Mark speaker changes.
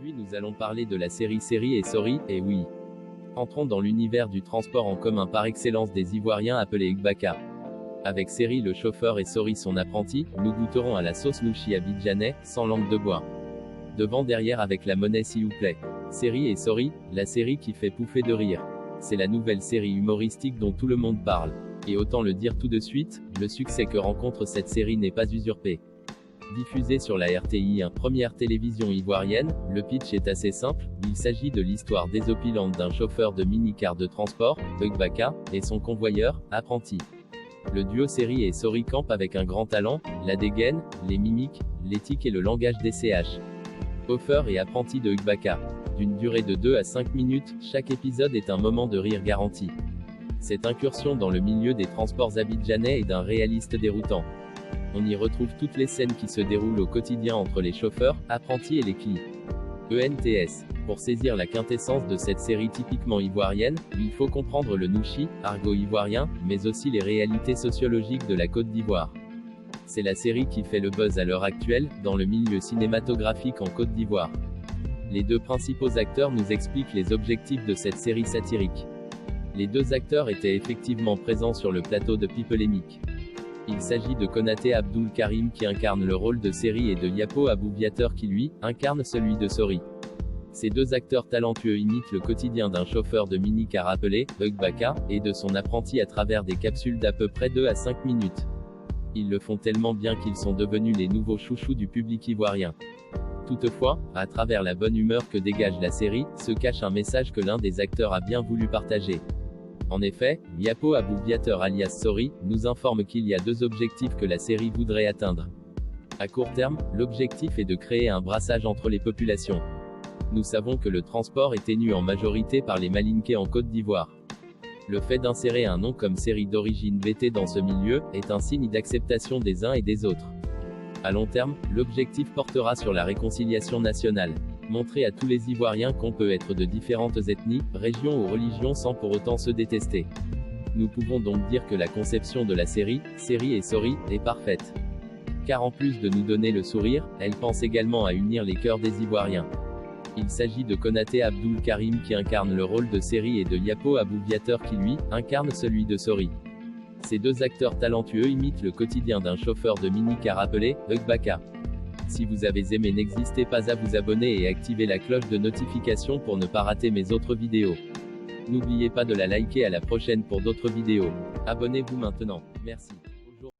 Speaker 1: Aujourd'hui nous allons parler de la série Seri et Sori, et oui. Entrons dans l'univers du transport en commun par excellence des Ivoiriens appelés Igbaka. Avec Seri le chauffeur et Sori son apprenti, nous goûterons à la sauce louchi abidjanais, sans langue de bois. Devant derrière avec la monnaie s'il vous plaît. Seri et Sori, la série qui fait pouffer de rire. C'est la nouvelle série humoristique dont tout le monde parle. Et autant le dire tout de suite, le succès que rencontre cette série n'est pas usurpé. Diffusée sur la RTI1, première télévision ivoirienne, le pitch est assez simple, il s'agit de l'histoire désopilante d'un chauffeur de mini-car de transport, Igbaka, et son convoyeur, apprenti. Le duo Seri et Sori campe avec un grand talent, la dégaine, les mimiques, l'éthique et le langage des CH. Chauffeur et apprenti de Igbaka. D'une durée de 2 à 5 minutes, chaque épisode est un moment de rire garanti. Cette incursion dans le milieu des transports abidjanais est d'un réaliste déroutant. On y retrouve toutes les scènes qui se déroulent au quotidien entre les chauffeurs, apprentis et les clients. ENTS. Pour saisir la quintessence de cette série typiquement ivoirienne, il faut comprendre le nouchi, argot ivoirien, mais aussi les réalités sociologiques de la Côte d'Ivoire. C'est la série qui fait le buzz à l'heure actuelle, dans le milieu cinématographique en Côte d'Ivoire. Les deux principaux acteurs nous expliquent les objectifs de cette série satirique. Les deux acteurs étaient effectivement présents sur le plateau de Pipelémique. Il s'agit de Konaté Abdul Karim qui incarne le rôle de Seri et de Yapo Aboubiateur qui lui, incarne celui de Sori. Ces deux acteurs talentueux imitent le quotidien d'un chauffeur de mini-car appelé, Igbaka, et de son apprenti à travers des capsules d'à peu près 2 à 5 minutes. Ils le font tellement bien qu'ils sont devenus les nouveaux chouchous du public ivoirien. Toutefois, à travers la bonne humeur que dégage la série, se cache un message que l'un des acteurs a bien voulu partager. En effet, Yapo Aboubiateur alias Sori, nous informe qu'il y a deux objectifs que la série voudrait atteindre. À court terme, l'objectif est de créer un brassage entre les populations. Nous savons que le transport est tenu en majorité par les Malinké en Côte d'Ivoire. Le fait d'insérer un nom comme Seri d'origine BT dans ce milieu, est un signe d'acceptation des uns et des autres. À long terme, l'objectif portera sur la réconciliation nationale. Montrer à tous les Ivoiriens qu'on peut être de différentes ethnies, régions ou religions sans pour autant se détester. Nous pouvons donc dire que la conception de la série, Seri et Sori, est parfaite. Car en plus de nous donner le sourire, elle pense également à unir les cœurs des Ivoiriens. Il s'agit de Konaté Abdul Karim qui incarne le rôle de Seri et de Yapo Aboubiateur qui lui, incarne celui de Sori. Ces deux acteurs talentueux imitent le quotidien d'un chauffeur de mini-car appelé, Igbaka. Si vous avez aimé, n'hésitez pas à vous abonner et activer la cloche de notification pour ne pas rater mes autres vidéos. N'oubliez pas de la liker. À la prochaine pour d'autres vidéos. Abonnez-vous maintenant. Merci.